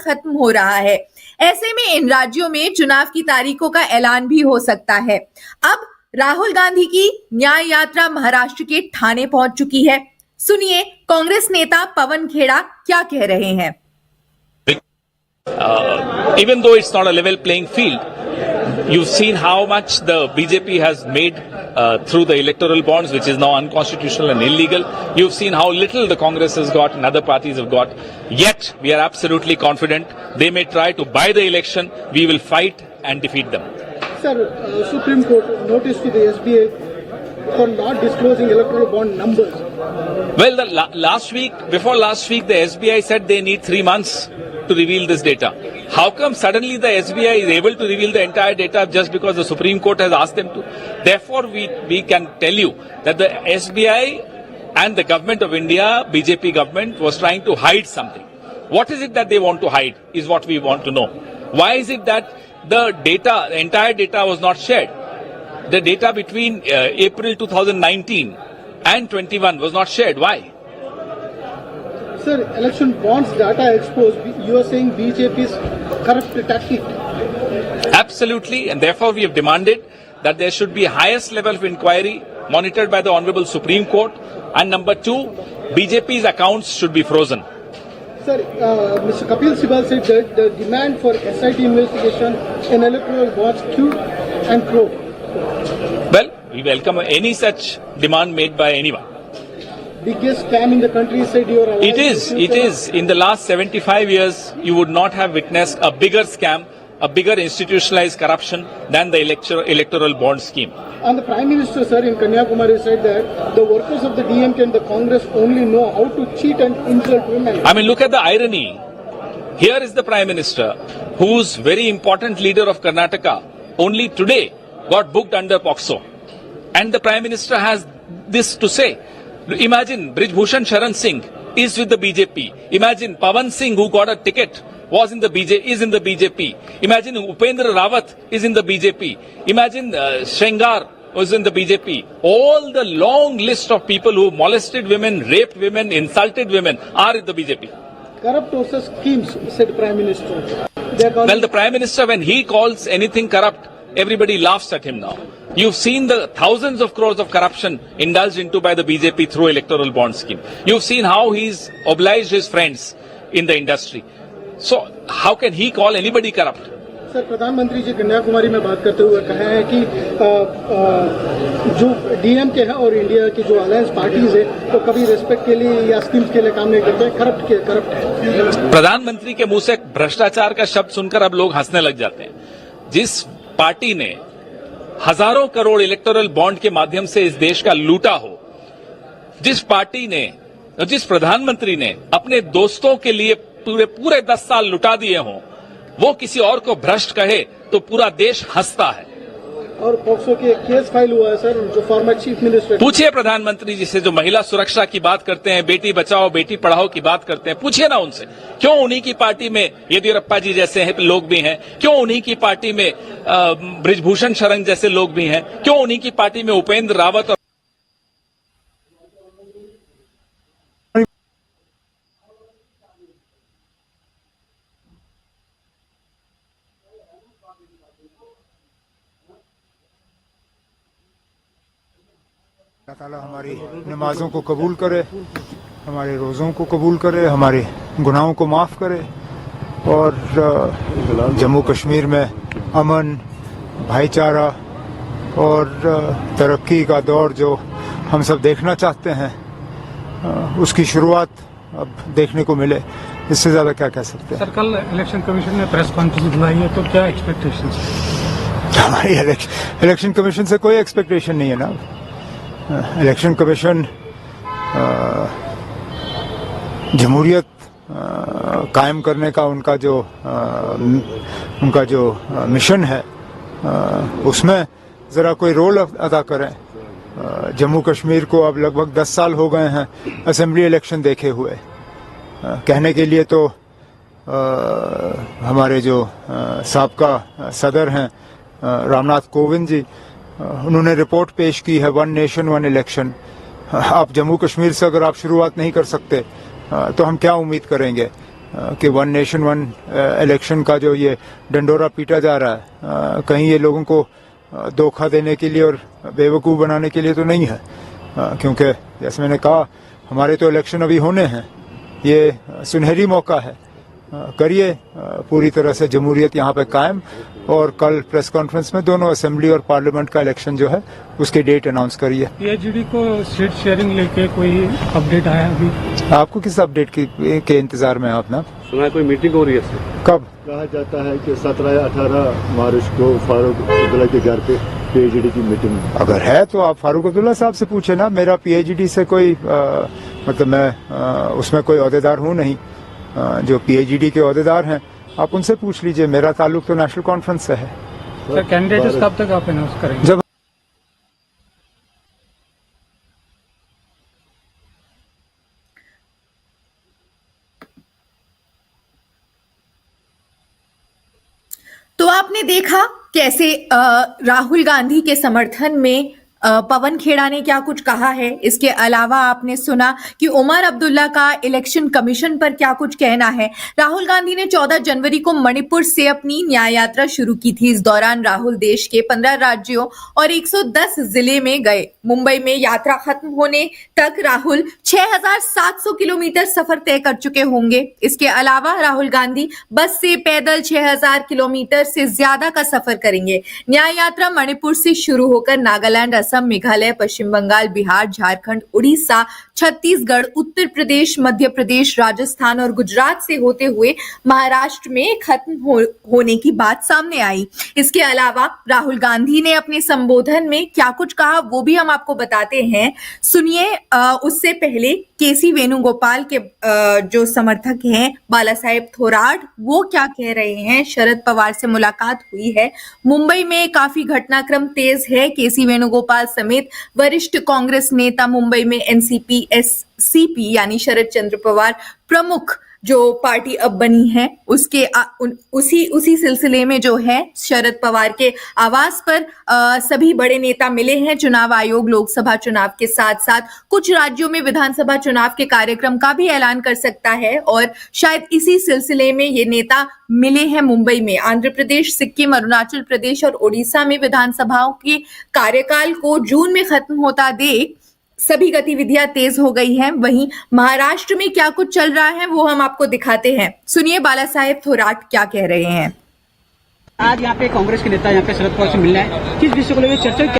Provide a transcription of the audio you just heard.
खत्म हो रहा है। ऐसे में इन राज्यों में चुनाव की तारीखों का ऐलान भी हो सकता है। अब राहुल गांधी की न्याय यात्रा महाराष्ट्र के ठाणे पहुंच चुकी है। सुनिए कांग्रेस नेता पवन खेड़ा क्या कह रहे हैं। Even though it's not a level playing field, you've seen how much the BJP has made through the electoral bonds, which is now unconstitutional and illegal. You've seen how little the Congress has got and other parties have got. Yet, we are absolutely confident they may try to buy the election. We will fight and defeat them. Sir, Supreme Court notice to the SBI for not disclosing electoral bond numbers. Well, before last week, the SBI said they need 3 months to reveal this data. How come suddenly the SBI is able to reveal the entire data just because the Supreme Court has asked them to? Therefore, we can tell you that the SBI and the government of India, BJP government, was trying to hide something. What is it that they want to hide is what we want to know. Why is it that the entire data was not shared? The data between April 2019 and 21 was not shared. Why? Sir, election bonds data exposed. You are saying BJP's corrupt tactic. Absolutely, and therefore we have demanded that there should be highest level of inquiry monitored by the Honorable Supreme Court. And number 2, BJP's accounts should be frozen. Sir, Mr. Kapil Sibal said that the demand for SIT investigation in electoral bonds queued and pro. Well, we welcome any such demand made by anyone. Biggest scam in the country, said your alliance. It is. In the last 75 years, you would not have witnessed a bigger scam, a bigger institutionalized corruption than the electoral bond scheme. And the Prime Minister, sir, in Kanyakumari said that the workers of the DMK and the Congress only know how to cheat and insult women. I mean, look at the irony. Here is the Prime Minister, who's very important leader of Karnataka, only today got booked under POCSO. And the Prime Minister has this to say. Imagine Brij Bhushan Sharan Singh is with the BJP. Imagine Pawan Singh, who got a ticket, is in the BJP. Imagine Upendra Rawat is in the BJP. Imagine Shengar was in the BJP. All the long list of people who molested women, raped women, insulted women are in the BJP. Corrupt also schemes, said Prime Minister. Well, the Prime Minister, when he calls anything corrupt, everybody laughs at him now. You've seen the thousands of crores of corruption indulged into by the BJP through electoral bond scheme. You've seen how he's obliged his friends in the industry. So how can he call anybody corrupt? Sir, प्रधानमंत्री जी कन्याकुमारी में बात करते हुए कहा है कि जो DMK है और इंडिया की जो अलायंस पार्टीज है तो कभी रेस्पेक्ट के लिए या स्कीम्स के लिए काम नहीं करते, करप्ट है। प्रधानमंत्री के मुंह से भ्रष्टाचार का शब्द सुनकर अब लोग हंसने लग जाते हैं। जिस पार्टी ने हजारों करोड़ इलेक्टोरल बॉन्ड के माध्यम से इस देश का लूटा हो, जिस पार्टी ने, जिस प्रधानमंत्री ने अपने दोस्तों के लिए पूरे 10 साल लुटा दिए हों, वो किसी और को भ्रष्ट कहे तो पूरा देश हंसता है। और पॉक्सो के केस फाइल हुआ है सर, जो फॉर्मर चीफ मिनिस्टर। पूछिए प्रधानमंत्री जी से, जो महिला सुरक्षा की बात करते हैं, बेटी बचाओ बेटी पढ़ाओ की बात करते हैं, पूछिए ना उनसे, क्यों उन्हीं की पार्टी में येदियुरप्पा जी जैसे लोग भी हैं, क्यों उन्हीं की पार्टी में बृजभूषण शरण जैसे लोग भी हैं, क्यों उन्हीं की पार्टी में उपेंद्र रावत और अल्लाह ताला हमारी नमाज़ों को कबूल करे, हमारे रोज़ों को कबूल करे, हमारे गुनाहों को माफ़ करे और जम्मू कश्मीर में अमन, भाईचारा और तरक्की का दौर जो हम सब देखना चाहते हैं, उसकी शुरुआत अब देखने को मिले। इससे ज़्यादा क्या कह सकते हैं। सर, कल इलेक्शन कमीशन ने प्रेस कॉन्फ्रेंस बुलाई है, तो क्या एक्सपेक्टेशन है? हमारी इलेक्शन कमीशन से कोई एक्सपेक्टेशन नहीं है ना। इलेक्शन कमीशन जमहूरियत कायम करने का उनका जो मिशन है, उसमें ज़रा कोई रोल अदा करें। जम्मू कश्मीर को अब लगभग 10 साल हो गए हैं असेंबली इलेक्शन देखे हुए। कहने के लिए तो हमारे जो साबका सदर हैं रामनाथ कोविंद जी, उन्होंने रिपोर्ट पेश की है, 1 नेशन 1 इलेक्शन। आप जम्मू कश्मीर से अगर आप शुरुआत नहीं कर सकते तो हम क्या उम्मीद करेंगे कि वन नेशन वन इलेक्शन का जो ये डंडोरा पीटा जा रहा है, कहीं ये लोगों को धोखा देने के लिए और बेवकूफ़ बनाने के लिए तो नहीं है, क्योंकि जैसे मैंने कहा हमारे तो इलेक्शन अभी होने हैं, ये सुनहरी मौका है, करिए पूरी तरह से जमहूरियत यहाँ पे कायम, और कल प्रेस कॉन्फ्रेंस में दोनों असेंबली और पार्लियामेंट का इलेक्शन जो है उसकी डेट अनाउंस करिए। पीएचडी को सीट शेयरिंग लेके कोई अपडेट आया अभी? आपको किस अपडेट के इंतजार में आप ना? सुना है कोई मीटिंग हो रही है इससे? कब? कहा जाता है कि 17 या 18 मार्च को फारूक अब्दुल्ला के घर पे पीएचडी की मीटिंग। अगर है तो आप फारूक अब्दुल्ला साहब से पूछे ना, मेरा पीएचडी से कोई मतलब मैं उसमें कोई ओहदेदार हूँ नहीं, जो पीएचडी के ओहदेदार हैं आप उनसे पूछ लीजिए, मेरा ताल्लुक तो नेशनल कॉन्फ्रेंस से है। सर कैंडिडेट्स कब तक आप अनाउंस करेंगे? जब तो आपने देखा कैसे राहुल गांधी के समर्थन में पवन खेड़ा ने क्या कुछ कहा है। इसके अलावा आपने सुना कि उमर अब्दुल्ला का इलेक्शन कमीशन पर क्या कुछ कहना है। राहुल गांधी ने 14 जनवरी को मणिपुर से अपनी न्याय यात्रा शुरू की थी। इस दौरान राहुल देश के 15 राज्यों और 110 जिले में गए। मुंबई में यात्रा खत्म होने तक राहुल 6,700 किलोमीटर सफर तय कर चुके होंगे। इसके अलावा राहुल गांधी बस से पैदल 6,000 किलोमीटर से ज्यादा का सफर करेंगे। न्याय यात्रा मणिपुर से शुरू होकर नागालैंड, असम, मेघालय, पश्चिम बंगाल, बिहार, झारखंड, उड़ीसा, छत्तीसगढ़, उत्तर प्रदेश, मध्य प्रदेश, राजस्थान और गुजरात से होते हुए महाराष्ट्र में खत्म होने की बात सामने आई। इसके अलावा राहुल गांधी ने अपने संबोधन में क्या कुछ कहा वो भी हम आपको बताते हैं, सुनिए। उससे पहले केसी वेणुगोपाल के जो समर्थक हैं बालासाहेब थोराट, वो क्या कह रहे हैं। शरद पवार से मुलाकात हुई है। मुंबई में काफी घटनाक्रम तेज है। केसी वेणुगोपाल समेत वरिष्ठ कांग्रेस नेता मुंबई में एनसीपी एससीपी यानी शरद चंद्र पवार प्रमुख जो पार्टी अब बनी है उसके उसी सिलसिले में जो है शरद पवार के आवास पर सभी बड़े नेता मिले हैं। चुनाव आयोग लोकसभा चुनाव के साथ साथ कुछ राज्यों में विधानसभा चुनाव के कार्यक्रम का भी ऐलान कर सकता है और शायद इसी सिलसिले में ये नेता मिले हैं मुंबई में। आंध्र प्रदेश, सिक्किम, अरुणाचल प्रदेश और ओडिशा में विधानसभाओं के कार्यकाल को जून में खत्म होता देख सभी गतिविधियां तेज हो गई हैं। वहीं महाराष्ट्र में क्या कुछ चल रहा है वो हम आपको दिखाते हैं। सुनिए बालासाहेब थोराट क्या कह रहे हैं। आज यहाँ पे कांग्रेस के नेता यहाँ पे शरद पवार से मिलना है, किस विषय को लेकर चर्चा